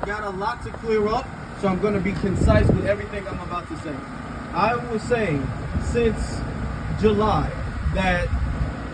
got a lot to clear up, so I'm going to be concise with everything I'm about to say. I was saying since July that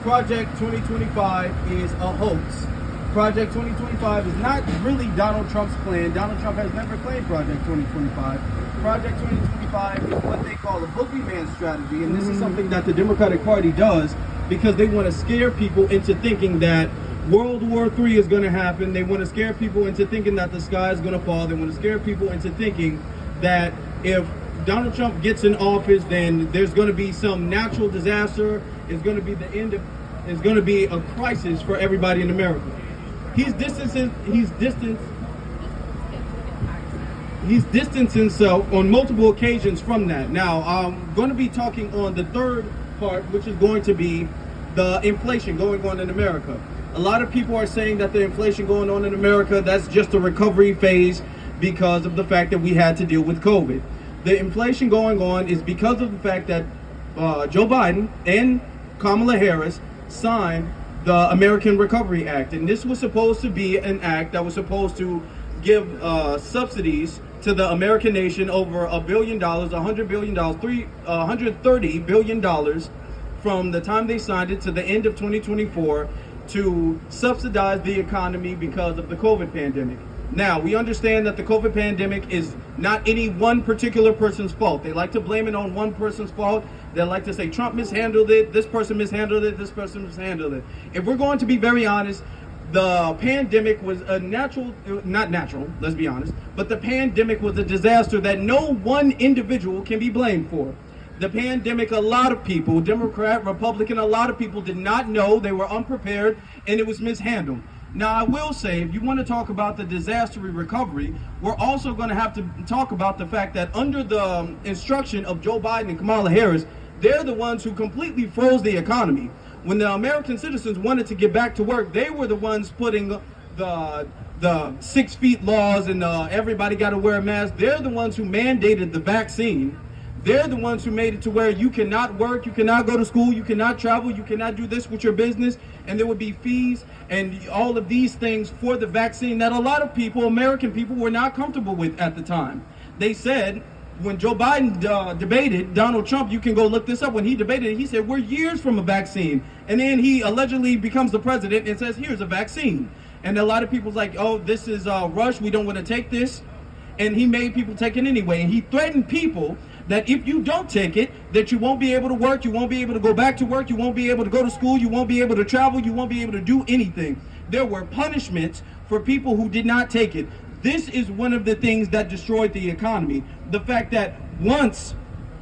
Project 2025 is a hoax. Project 2025 is not really Donald Trump's plan. Donald Trump has never claimed Project 2025. Project 2025 is what they call a boogeyman strategy, and this is something that the Democratic Party does because they want to scare people into thinking that World War III is going to happen. They want to scare people into thinking that the sky is going to fall. They want to scare people into thinking that if Donald Trump gets in office, then there's going to be some natural disaster. It's going to be the end of, it's going to be a crisis for everybody in America. He's distanced himself on multiple occasions from that. Now, I'm going to be talking on the third part, which is going to be the inflation going on in America. A lot of people are saying that the inflation going on in America, that's just a recovery phase because of the fact that we had to deal with COVID. The inflation going on is because of the fact that Joe Biden and Kamala Harris signed the American Recovery Act. And this was supposed to be an act that was supposed to give subsidies to the American nation over $1 billion, $100 billion, $130 billion from the time they signed it to the end of 2024 to subsidize the economy because of the COVID pandemic. Now, we understand that the COVID pandemic is not any one particular person's fault. They like to blame it on one person's fault. They like to say Trump mishandled it, this person mishandled it, this person mishandled it. If we're going to be very honest, the pandemic was a not natural, let's be honest, but the pandemic was a disaster that no one individual can be blamed for. The pandemic, a lot of people, Democrat, Republican, a lot of people did not know, they were unprepared, and it was mishandled. Now, I will say, if you want to talk about the disaster recovery, we're also going to have to talk about the fact that under the instruction of Joe Biden and Kamala Harris, they're the ones who completely froze the economy. When the American citizens wanted to get back to work, they were the ones putting the 6 feet laws and everybody got to wear a mask. They're the ones who mandated the vaccine. They're the ones who made it to where you cannot work, you cannot go to school, you cannot travel, you cannot do this with your business, and there would be fees and all of these things for the vaccine that a lot of people, American people, were not comfortable with at the time. They said, when Joe Biden debated Donald Trump, you can go look this up, when he debated, he said, we're years from a vaccine. And then he allegedly becomes the president and says, here's a vaccine. And a lot of people's like, oh, this is rush, we don't want to take this. And he made people take it anyway. And he threatened people that if you don't take it, that you won't be able to work, you won't be able to go back to work, you won't be able to go to school, you won't be able to travel, you won't be able to do anything. There were punishments for people who did not take it. This is one of the things that destroyed the economy. The fact that once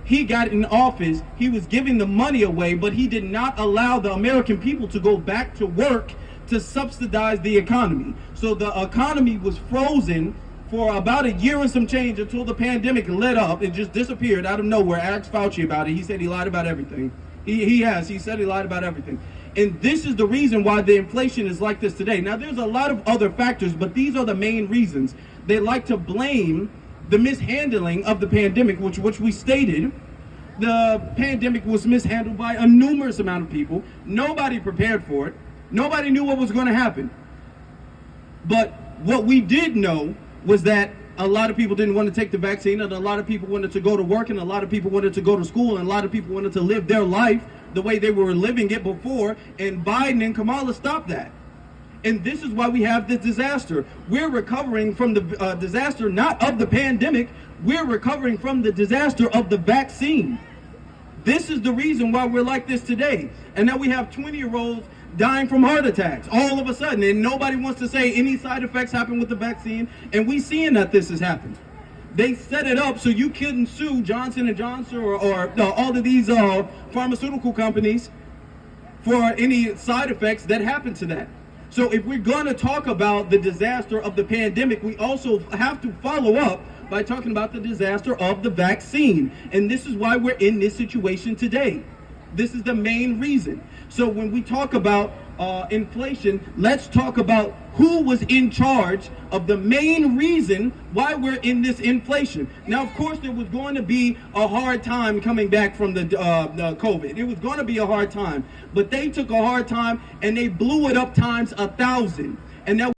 he got in office, he was giving the money away, but he did not allow the American people to go back to work to subsidize the economy. So the economy was frozen for about a year and some change until the pandemic let up. It just disappeared out of nowhere. I asked Fauci about it. He said he lied about everything. He said he lied about everything. And this is the reason why the inflation is like this today. Now, there's a lot of other factors, but these are the main reasons. They like to blame the mishandling of the pandemic, which we stated. The pandemic was mishandled by a numerous amount of people. Nobody prepared for it. Nobody knew what was going to happen. But what we did know was that a lot of people didn't want to take the vaccine, and a lot of people wanted to go to work, and a lot of people wanted to go to school, and a lot of people wanted to live their life the way they were living it before, and Biden and Kamala stopped that. And this is why we have this disaster. We're recovering from the disaster not of the pandemic, we're recovering from the disaster of the vaccine. This is the reason why we're like this today. And now we have 20-year-olds dying from heart attacks all of a sudden, and nobody wants to say any side effects happen with the vaccine, and we seeing that this has happened. They set it up so you couldn't sue Johnson & Johnson or all of these pharmaceutical companies for any side effects that happen to that. So if we're going to talk about the disaster of the pandemic, we also have to follow up by talking about the disaster of the vaccine. And this is why we're in this situation today. This is the main reason. So when we talk about inflation, let's talk about who was in charge of the main reason why we're in this inflation. Now, of course, there was going to be a hard time coming back from the COVID. It was going to be a hard time. But they took a hard time and they blew it up times 1,000. And now